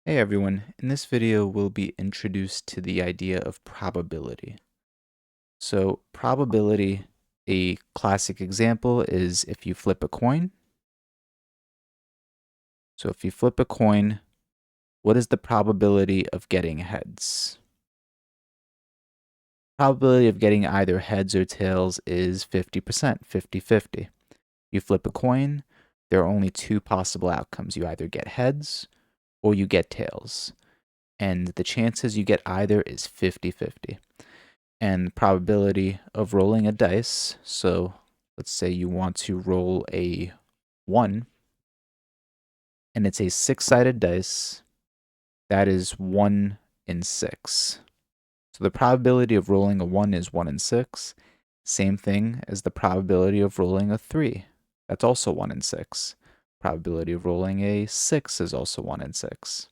Hey everyone, in this video we'll be introduced to the idea of probability. So probability, a classic example is if you flip a coin. So if you flip a coin, what is the probability of getting heads? Probability of getting either heads or tails is 50%, 50-50. You flip a coin, there are only two possible outcomes. You either get heads or you get tails. And the chances you get either is 50-50. And the probability of rolling a dice, so let's say you want to roll a 1, and it's a 6-sided dice, that is 1 in 6. So the probability of rolling a 1 is 1 in 6. Same thing as the probability of rolling a 3. That's also 1 in 6. Probability of rolling a 6 is also 1 in 6.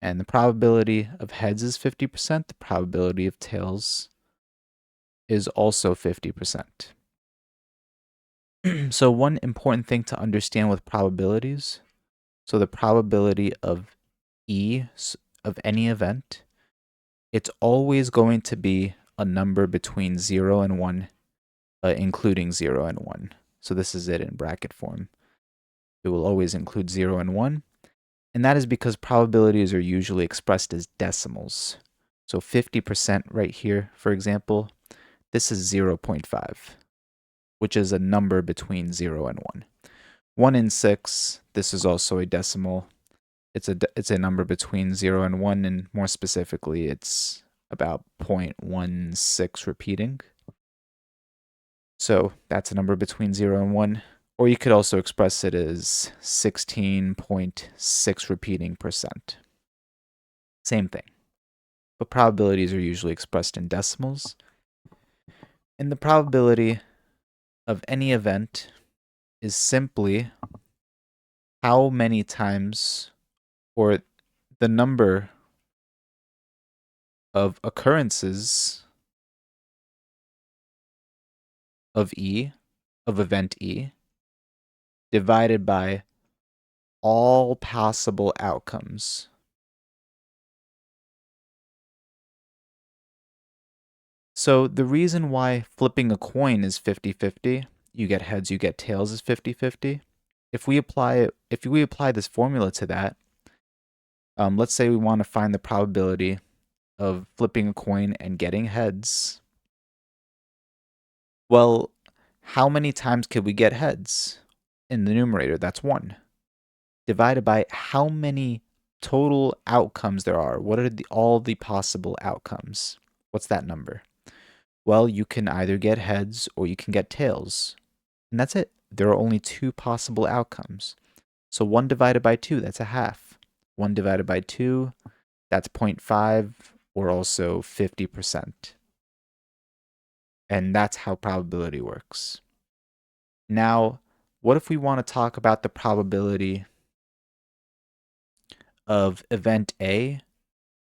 And the probability of heads is 50%. The probability of tails is also 50%. So one important thing to understand with probabilities, so the probability of E of any event, it's always going to be a number between 0 and 1, including 0 and 1. So this is it in bracket form. It will always include 0 and 1. And that is because probabilities are usually expressed as decimals. So 50% right here, for example, this is 0.5. Which is a number between 0 and 1. 1 in 6, this is also a decimal. It's a number between 0 and 1, and more specifically, it's about 0.16 repeating. So that's a number between 0 and 1. Or you could also express it as 16.6 repeating percent. Same thing. But probabilities are usually expressed in decimals. And the probability of any event is simply how many times, or the number of occurrences of E, of event E, divided by all possible outcomes. So the reason why flipping a coin is 50-50, you get heads, you get tails is 50-50. If we apply this formula to that, let's say we want to find the probability of flipping a coin and getting heads. Well, how many times could we get heads? In the numerator, that's 1. Divided by how many total outcomes there are. What are all the possible outcomes? What's that number? Well, you can either get heads or you can get tails. And that's it. There are only two possible outcomes. So 1 divided by 2, that's a half. 1 divided by 2, that's 0.5, or also 50%. And that's how probability works. Now, what if we want to talk about the probability of event A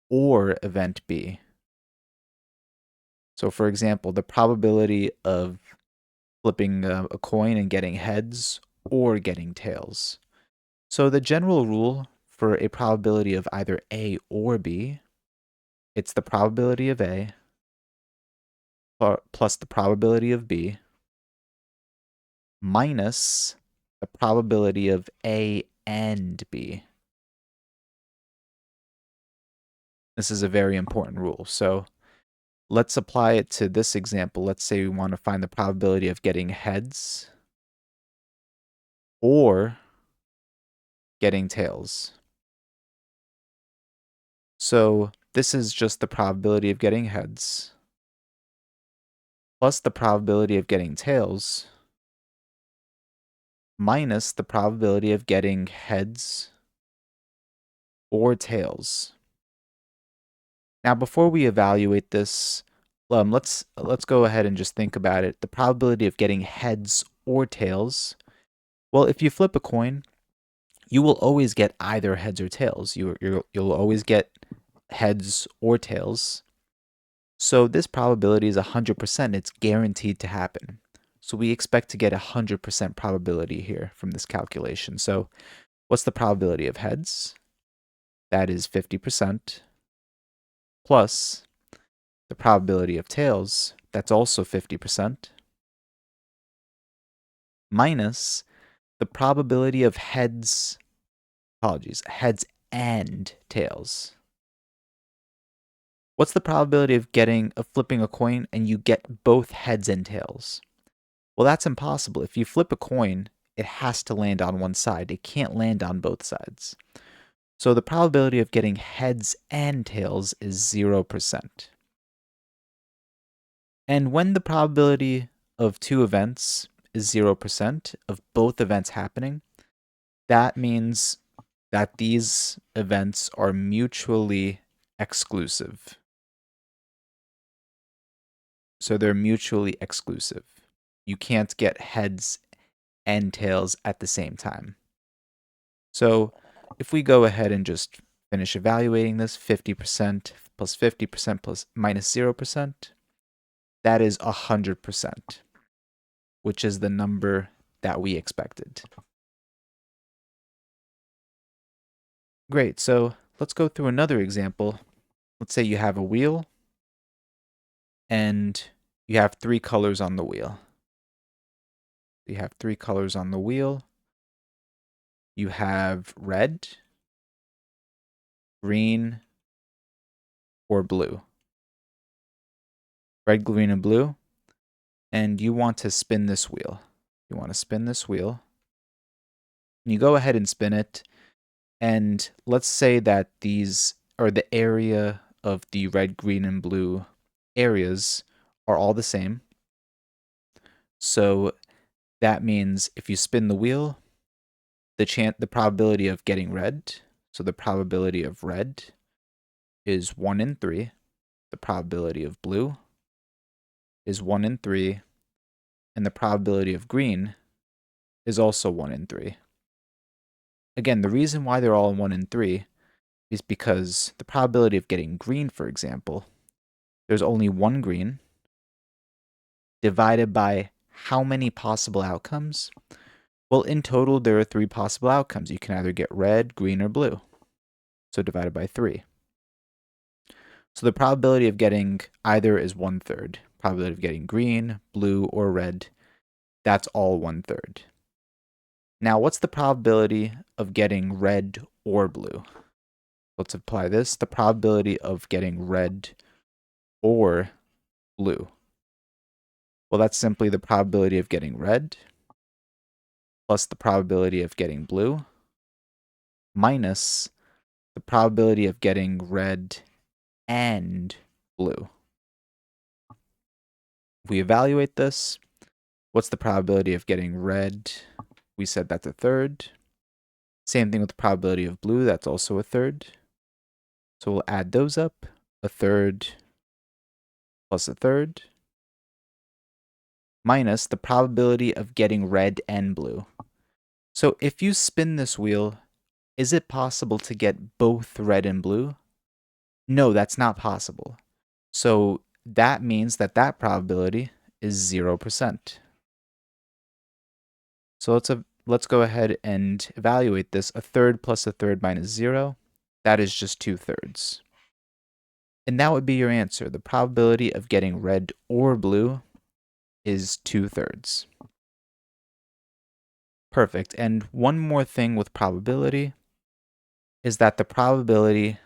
or event B? So for example, the probability of flipping a coin and getting heads or getting tails. So the general rule for a probability of either A or B, it's the probability of A plus the probability of B minus the probability of A and B. This is a very important rule. So let's apply it to this example. Let's say we want to find the probability of getting heads or getting tails. So this is just the probability of getting heads plus the probability of getting tails minus the probability of getting heads or tails. Now, before we evaluate this, let's go ahead and just think about it. The probability of getting heads or tails. Well, if you flip a coin, you will always get either heads or tails. You'll always get heads or tails. So this probability is 100%. It's guaranteed to happen. So we expect to get 100% probability here from this calculation. So what's the probability of heads? that is 50%, plus the probability of tails, that's also 50%, minus the probability of heads and tails. What's the probability of flipping a coin and you get both heads and tails? Well, that's impossible. If you flip a coin, it has to land on one side. It can't land on both sides. So the probability of getting heads and tails is 0%. And when the probability of two events is 0% of both events happening, that means that these events are mutually exclusive. So they're mutually exclusive. You can't get heads and tails at the same time. So if we go ahead and just finish evaluating this, 50% plus 50% plus minus 0%, that is 100%, which is the number that we expected. Great, so let's go through another example. Let's say you have a wheel and you have 3 colors on the wheel. You have 3 colors on the wheel. You have red, green, or blue. Red, green, and blue. And you want to spin this wheel. You want to spin this wheel. And you go ahead and spin it. And let's say that these are the area of the red, green, and blue areas are all the same. So that means if you spin the wheel, the probability of getting red, so the probability of red is 1 in 3. The probability of blue is 1 in 3. And the probability of green is also 1 in 3. Again, the reason why they're all 1 in 3 is because the probability of getting green, for example, there's only one green divided by how many possible outcomes? Well, in total, there are 3 possible outcomes. You can either get red, green, or blue. So divided by 3. So the probability of getting either is 1/3. Probability of getting green, blue, or red, that's all 1/3. Now, what's the probability of getting red or blue? Let's apply this. The probability of getting red or blue. Well, that's simply the probability of getting red plus the probability of getting blue minus the probability of getting red and blue. If we evaluate this, what's the probability of getting red? We said that's 1/3. Same thing with the probability of blue, that's also 1/3. So we'll add those up, 1/3 plus 1/3, minus the probability of getting red and blue. So if you spin this wheel, is it possible to get both red and blue? No, that's not possible. So that means that that probability is 0%. So let's go ahead and evaluate this. 1/3 plus 1/3 minus 0, that is just 2/3. And that would be your answer. The probability of getting red or blue is 2/3. Perfect. And one more thing with probability is that the probability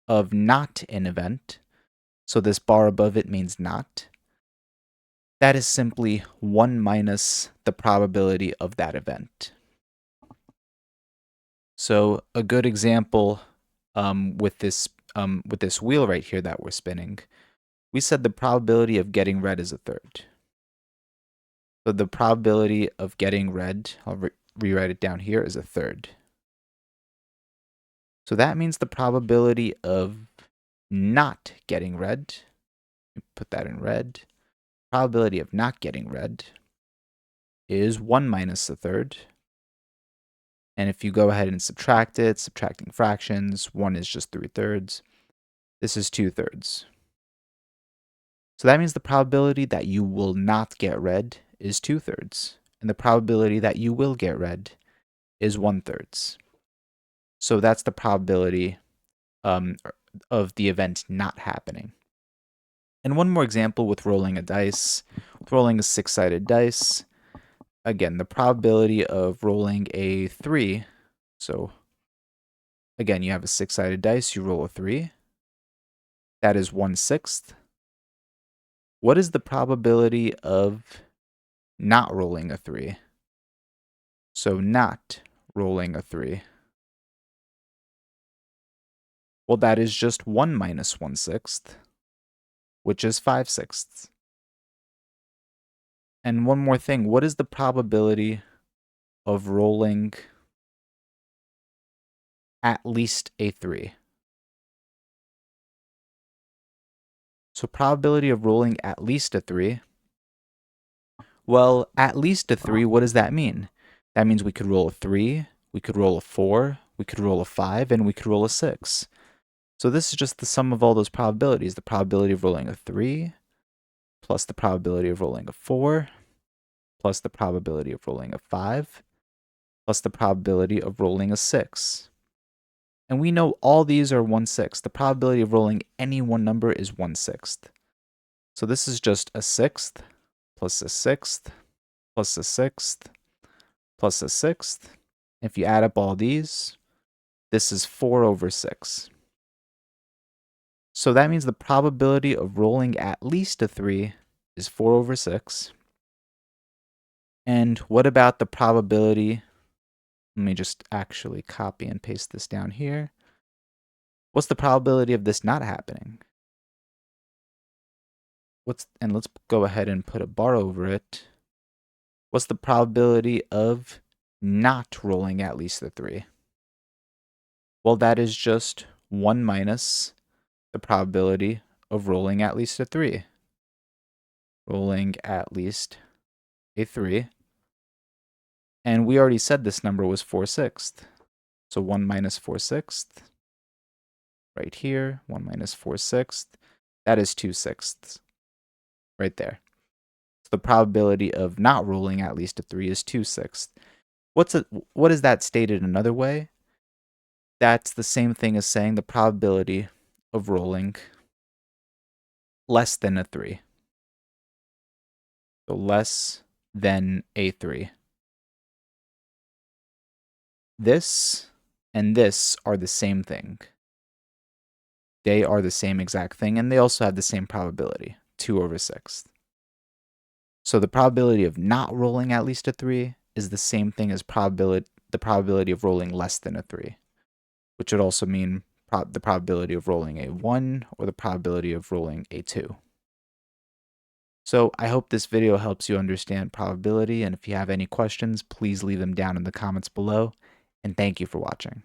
of not an event, so this bar above it means not, that is simply 1 minus the probability of that event. So a good example with this wheel right here that we're spinning, we said the probability of getting red is 1/3. So the probability of getting red, I'll rewrite it down here, is 1/3. So that means the probability of not getting red, put that in red, probability of not getting red is 1 minus 1/3. And if you go ahead and subtract it, subtracting fractions, 1 is just 3/3. This is 2/3. So that means the probability that you will not get red is 2/3. And the probability that you will get red is 1/3. So that's the probability of the event not happening. And one more example with rolling a dice. With rolling a 6-sided dice, again, the probability of rolling a 3. So again, you have a 6-sided dice, you roll a 3. That is 1/6. What is the probability of not rolling a 3? So not rolling a 3. Well, that is just 1 minus 1/6, which is 5/6. And one more thing, what is the probability of rolling at least a 3? So probability of rolling at least a 3. Well, at least a 3, what does that mean? That means we could roll a 3, we could roll a 4, we could roll a 5, and we could roll a 6. So this is just the sum of all those probabilities. The probability of rolling a 3, plus the probability of rolling a 4, plus the probability of rolling a 5, plus the probability of rolling a 6. And we know all these are 1/6. The probability of rolling any one number is 1/6. So this is just a 6th, plus a 6th, plus a 6th, plus a 6th. If you add up all these, this is 4/6. So that means the probability of rolling at least a 3 is 4/6. And what about the probability? Let me just actually copy and paste this down here. What's the probability of this not happening? And let's go ahead and put a bar over it. What's the probability of not rolling at least a 3? Well, that is just 1 minus the probability of rolling at least a 3. Rolling at least a 3. And we already said this number was 4/6. So 1 minus 4/6. Right here, 1 minus 4/6. That is 2/6. Right there. So the probability of not rolling at least a 3 is 2/6. What is that stated another way? That's the same thing as saying the probability of rolling less than a 3. So less than a 3. This and this are the same thing. They are the same exact thing, and they also have the same probability, 2/6. So the probability of not rolling at least a 3 is the same thing as the probability of rolling less than a 3, which would also mean the probability of rolling a 1 or the probability of rolling a 2. So I hope this video helps you understand probability, and if you have any questions, please leave them down in the comments below, and thank you for watching.